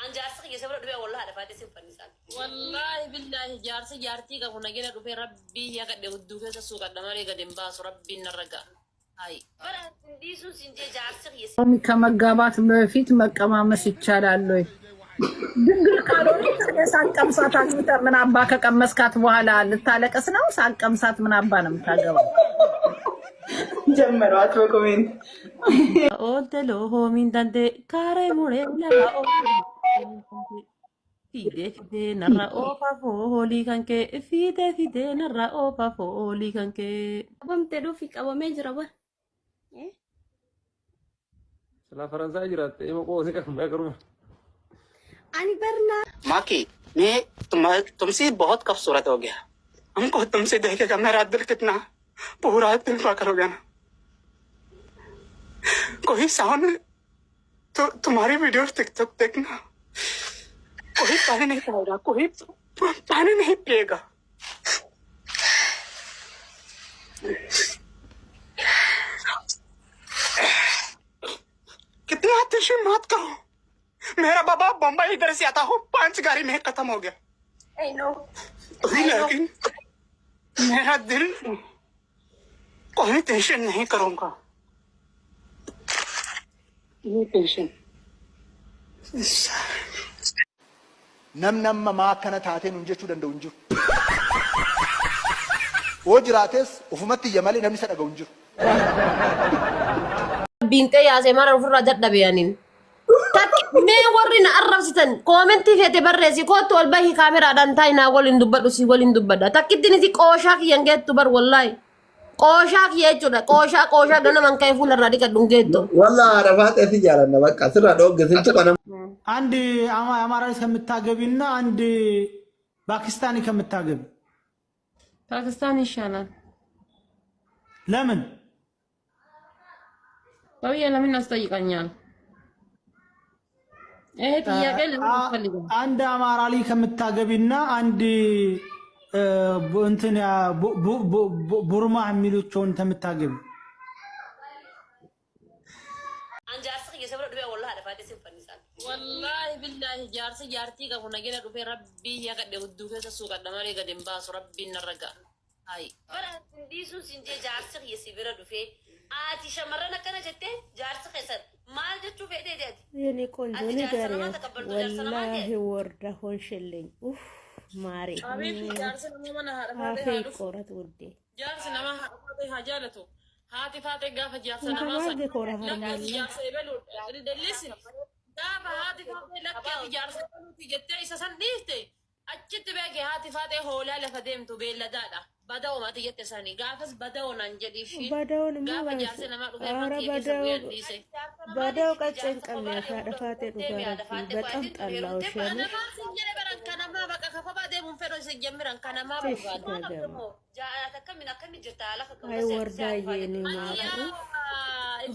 Anjaarsa kiyya sabra dhufee wallahi haadha faatee sinfannisan. Wallahi billahi jaarsi jaartii qabu nagina dhufee rabbii yakadhe hudduu keessa suuqadha malee gad hin baasu rabbiin narra ga'a. Hayi. Bara እንዲሱን ሲንጀ ጃርsa kiyya ከመጋባት በፊት መቀማመስ ይቻላል ወይ? ድንግል ካልሆነ ሳቀምሳት አግብተ ምን አባ ከቀመስካት በኋላ ልታለቀስ ነው? ሳቀምሳት ምን አባ ነው የምታገባው? ጀመሯት በኮሜንት ኦደሎ ሆሚንዳንዴ ካሬ ሙሬ ለራ ፊዴ ፊዴ ነራ ኦፋ ፎሊ ከንኬ ፊዴ ፊዴ ነራ ኦፋ ፎሊ ከንኬ Qabamtee dhufi qabamee jira bar. La Faransa jirat emo ko se kan मैं करूं Ani barna. माँ की मैं तुमसे बहुत खूबसूरत हो गया हमको तुमसे देखेगा मेरा दिल कितना पूरा दिल पा करोगे ना कोई साउंड तो तुम्हारी वीडियो टिकटॉक देखना कोई पानी नहीं पाएगा कोई पानी नहीं पिएगा कितना अतिशय मत करो मेरा बाबा बम्बई इधर से आता हो 5 गाड़ी में खत्म हो गया I know. लेकिन मेरा दिल कोई टेंशन नहीं करूंगा ये टेंशन नम मा kana taateen hunjechuu danda'u hin jiru. Hoo jiraates ofumatti yamale namni isa dhaga'u hin jiru. Binte yaase mara ufurra dadhabeyanin. Mee warri na arrabsitan koomentii feete barreessi kootu ol bahi kaameraadhaan taa'inaa waliin dubbadhu si waliin dubbadha. Takkittiin isi qooshaa kiyyan geettu bar wallaahi. Qooshaa kiyya jechuudha. Qooshaa ganaman ka'ee fuularraa dhiqadhuun geettu. والله عرفات في جالنا بقى سر دوق زنت قنم አንድ አማራዊ ከምታገቢና አንድ ፓኪስታኒ ከምታገቢ ፓኪስታን ይሻላል። ለምን? ሰውዬ ለምን አስጠይቀኛል? ይሄ ጥያቄ ለምን ፈልገው? አንድ አማራሊ ከምታገቢና አንድ እንትን ቡርማ የሚሉቸውን ከምታገቢ anjaarsa kiyya sabra dhufee wallahi haadha faatee sinfannisan. Wallahi billahi jaarsi jaartii qabu nagina dhufee rabbii yakadhe hudduu keessa suuqadha malee gad hin baasu rabbiin narra ga'a. Hayi. Bara እንዲሱን ሲንጀ ጃርsa kiyya sibira dhufee ati shamarran akkana jettee jaarsa keessan maal jechuu fedhee deeti? የኔ ቆንጆ ንገሪያት ወላሂ ወርዳ ሆንሽልኝ ኡፍ ማሪ አቤት jaarsi nama mana haadha አፌ faatee haadhu ቆረት ውዴ jaarsi nama haadha faatee haa jaalatu. Haati faatee gaafa jaarsa namaa Kuntamaa sana dekoora lakkaati harmanii. jaarsa ebaluudha daldalisi gaafa haati faatee lakkaati jaarsa ebaluuti jettee isa san dhiifte achitti beeke haati faatee hoolaa lafa deemtu beelladaadha bada'oo mati jette sanii gaafas bada'oo nan jedhi ishiin Badaውን gaafa ማ jaarsi namaa dhufee አረ fakkii keessa bu'een dhiise. በዳው ቀጭን ቀሚያት አደፋቴ ዱጋራቲ በጣም ጠላው ሸኔ Kanamaa sin jedhe baran kanamaa bakka kafabaa deemuun fedhu isin jemmiran kanamaa barbaadu. ገገማ Jaalaata akkamiin akkami jirta haala አይ ወርዳዬ እኔ ማሩ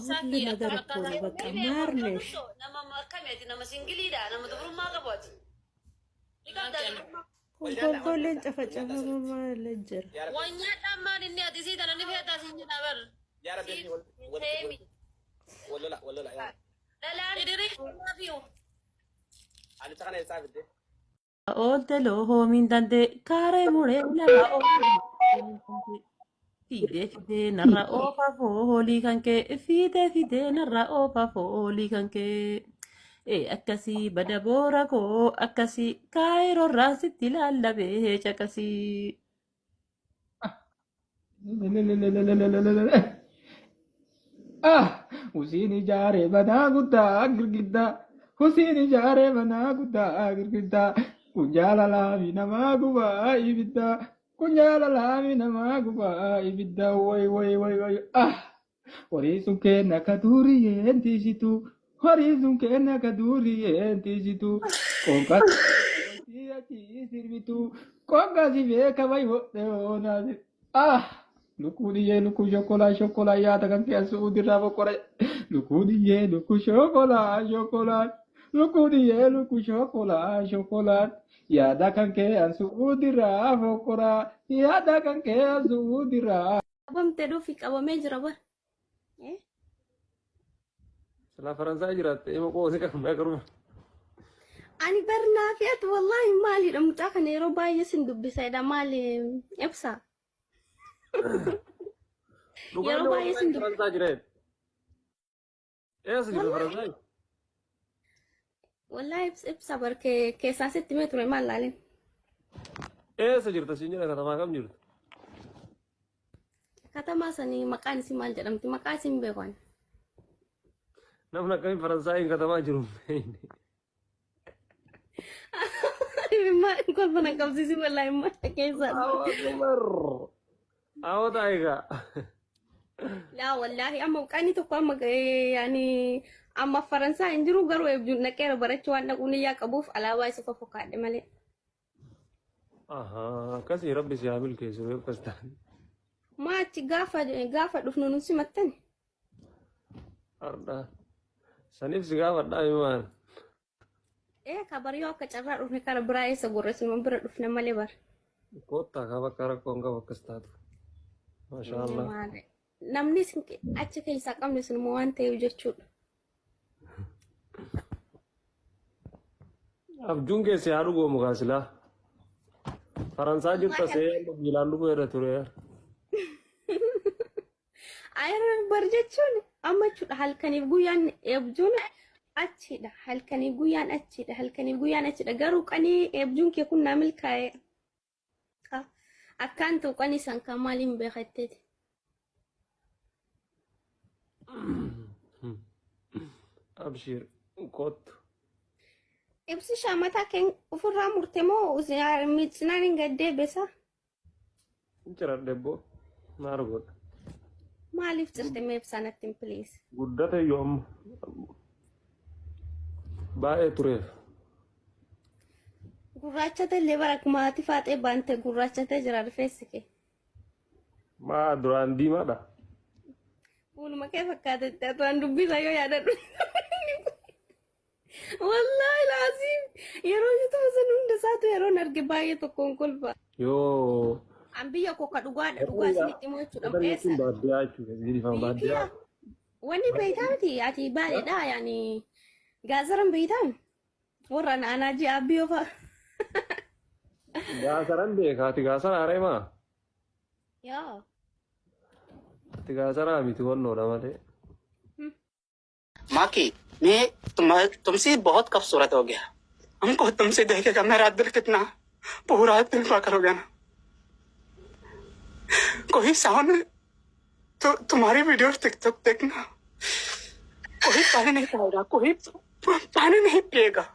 ሁሉ ነገር እኮ ነው በቃ ማር ነሽ nama akkamiiti nama singiliidha nama dubrummaa qabooti. ኮልኮሌን ጨፈጨፈ ማማ ለጀር Wanyaa dhammaan inni ati sii tana ni feetaa sin jedha bar. يا ربي ولا لا يعني Dhalaan Idirii fiyu. انا تخنا يصاف دي Oddelo hoomindande kaaree muree lala fide fide narra oofa foolii kan kee fide narra oofa foolii kan kee akkasii bada boora koo akkasii kaayiroo raasitti lallabee caqasii. Husiin ijaaree banaa guddaa girgiddaa Husiin ijaaree banaa guddaa girgiddaa kun jaalalaa fi namaa gubaa ibiddaa kun jaalalaa fi namaa gubaa ibiddaa way horii sun kenna ka duuriyyeen tiisitu horii sun kenna ka duuriyyeen tiisitu konka achi sirbitu konka si beeka way hodhe oonaasi Lukudiyee luku shokolaa yaada kan keessa udirraa boqora. Lukudiyee luku shokolaa. Lukudiyee luku shokolaa. Yaada kan keessa udirraa boqora. Yaada kan keessa udirraa. Qabamtee dhufi qabamee jira bar. La Faransa jirat emo ko se kan मैं करूं Ani barnaafiat wallahi maaliidha mucaa kana yeroo baay'ee sin dubbisaadha maali ibsa. Yeroo baay'ee sin Faransaa jireet. Eessa jirtu Faransaay? wallahi ibsa barkee keessaa sitti mee ture maal laalin. Eessa jirta siin jedha katamaa kam jirtu? Katamaa sanii maqaan isii maal jedhamti maqaa isii hin beekan. Namni akkamiin Faransaayii katamaa jiru? Maal kolfana qabsiisi wallahi maal keessaa. Awwa taayigaa. Laa wallahi amma qani tokko amma yaani amma Faransaa hin jiru garuu eebjuun naqeera barachuu waan dhaquun iyyaa qabuuf alaabaa isa fofokkaadhe malee. Akkasii rabbi si haa milkeessu yoo akkas ta'an. Maachi gaafa dhufnu nuti simattani. Ardaa. Saniif si gaafadhaa himaan. Kabaryoo akka carraa dhufne kara biraa eessa gorreessu nama bira dhufne malee bara. Koottaa kaa bakka rakkoon qabu akkas taatu. Masha Allah. Namni achi keessaa qabne sun immoo waan ta'eef jechuudha. Abjuun keessi haa dhugoo mukaasilaa. Faransaa jirta see biilaan dhuguu irra ture. Ayyaana bar jechuun amma jechuudha halkaniif guyyaan eebjuun achidha halkaniif guyyaan achidha halkaniif guyyaan achidha garuu qanii eebjuun kee kun naa milkaa'e. Akkaan ta'u qanii san kan maaliin beekatteeti. Abshir kottu. Ibsi shaamataa keen ofirraa murte moo miidsinaan hin gaddee beesa? Jira debbo maal godha? Maaliif cirte mee ibsaanatti hin piliis? Guddate yoom baay'ee tureef. Gurraachate illee bara maatii faaxee baante gurraachate jira rifeensi kee. Maa duraan diimaadha. Fuuluma kee fakkaate duraan dubbisa yoo yaadadhu. Wallahi laazim yeroo YouTube san hunda isaatu yeroo arge baay'ee tokkoon kolfa. Yoo. An biyya koo ka dhugaadha dhugaa isinitti immoo jechuudha. Bareechuun baadiyyaa jechuudha. Zirifaan baadiyyaa. Wanni beektaa miti ati baadheedha yaani gaazaran beektaa warra naanaa ji'a biyyoo fa'a. Gaasaran beeka ati gaasara areemaa? Yaa. Ati gaasara miti wannoodha malee. माकी मैं तुमसे बहुत खूबसूरत हो गया हमको तुमसे देखेगा मेरा दिल कितना पूरा दिल हुआ करोगे ना कोई सामने तो तुम्हारी वीडियो टिकटॉक देखना कोई पानी नहीं पाएगा कोई पानी नहीं पिएगा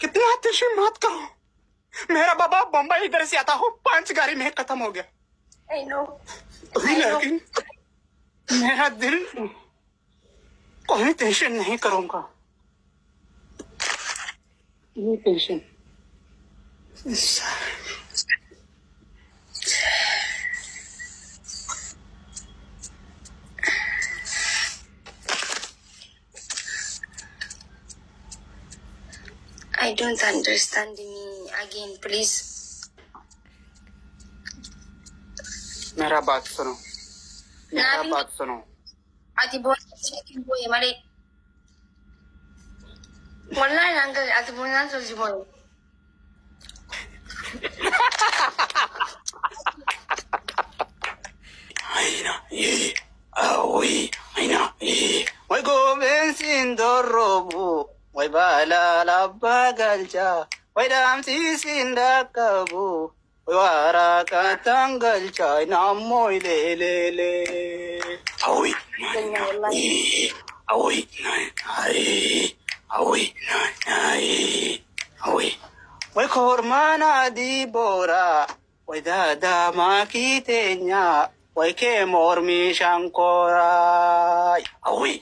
कितना अतिशय मत करो मेरा बाबा बम्बई इधर से आता हो 5 गाड़ी में खत्म हो गया लेकिन मेरा दिल कोई टेंशन नहीं करूंगा ये tension I don't understand me again, please. मेरा बात सुनो मेरा बात सुनो Ati boy mali. Wallahi nanggal ati bunan so si boy. Aina ye awi aina ye wai go bensin dorobu wai bala labba galcha wai dam sisinda kabu wai wara katangalcha namoy le awi awi awi wai kormana di bora wai dada makitenya wai ke mormi shankora awi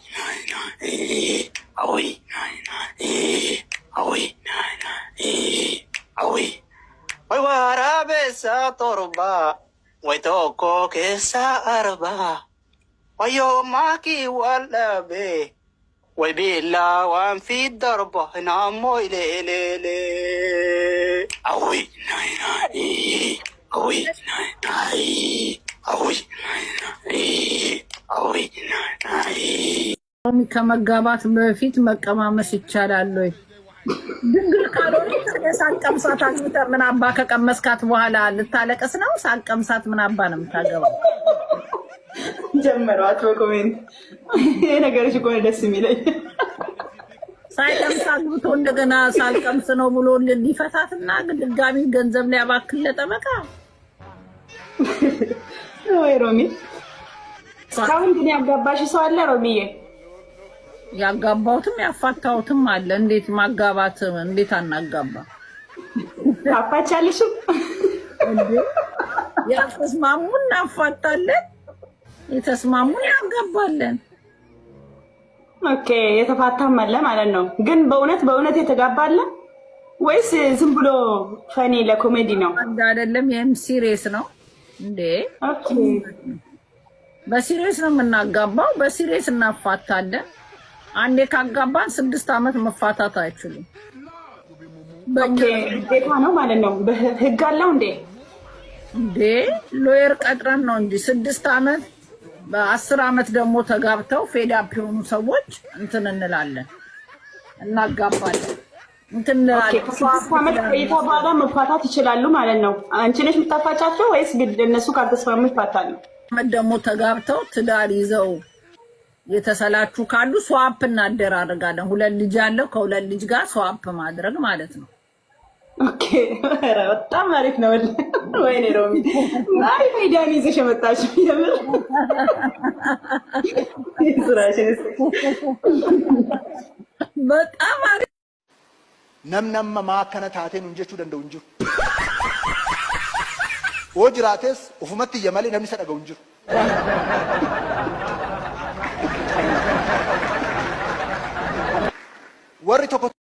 wai warabe sa torba wai toko ke sa arba wai yo maki walabe wai bila wan fi darba namoy le awi awi ከመጋባት በፊት መቀማመስ ይቻላል ወይ? ድንግል ካልሆነ ሳቀምሳት አግብተ ምን አባ ከቀመስካት በኋላ ልታለቀስ ነው? ሳቀምሳት ምን አባ ነው የምታገባው? ጀመሯት በኮሜንት ይሄ ነገርሽ እኮ ደስ የሚለኝ ሳይቀምስ አግብቶ እንደገና ሳልቀምስ ነው ብሎ ሊፈታትና ድጋሚ ገንዘብ ሊያባክል ለጠበቃ ወይ ሮሚ እስካሁን ግን ያጋባሽ ሰው አለ ሮሚዬ? ያጋባውትም ያፋታውትም አለ። እንዴት ማጋባት እንዴት አናጋባ? ታፋቻለሽም እንዴ? ያተስማሙ እናፋታለን፣ የተስማሙ ያጋባለን። ኦኬ የተፋታም አለ ማለት ነው። ግን በእውነት የተጋባለ ወይስ ዝም ብሎ ፈኒ ለኮሜዲ ነው? አንድ አይደለም፣ ይሄም ሲሪየስ ነው እንዴ? ኦኬ በሲሪየስ ነው የምናጋባው፣ በሲሪየስ እናፋታለን። አንዴ ካጋባን 6 ዓመት መፋታት አይችሉም። ኦኬ ግዴታ ነው ማለት ነው። ህግ አለው እንዴ? እንዴ ሎየር ቀጥረን ነው እንጂ 6 ዓመት በ10 ዓመት ደግሞ ተጋብተው ፌዳፕ የሆኑ ሰዎች እንትን እንላለን፣ እናጋባለን። እንትን እንላለን። ከ6 ዓመት ቆይታ በኋላ መፋታት ይችላሉ ማለት ነው። አንቺ ነሽ የምታፋጫቸው ወይስ ግድ እነሱ ካልተስማሙ ይፋታሉ? ደግሞ ተጋብተው ትዳር ይዘው የተሰላችሁ ካሉ ስዋፕ እናደራርጋለን። 2 ልጅ ያለው ከ2 ልጅ ጋር ስዋፕ ማድረግ ማለት ነው። ኦኬ በጣም አሪፍ ነው። ወይኔ ሮሚ አሪፍ አይዲያ ይዘሽ መጣሽ። የምር በጣም አሪፍ ነምነም ማከነ ታቴን እንጀቹ ደንደው እንጂ ወጅራቴስ ኡፍመት የማሊ ነምኒ ሰደገው እንጂ ወሪ ቶኮ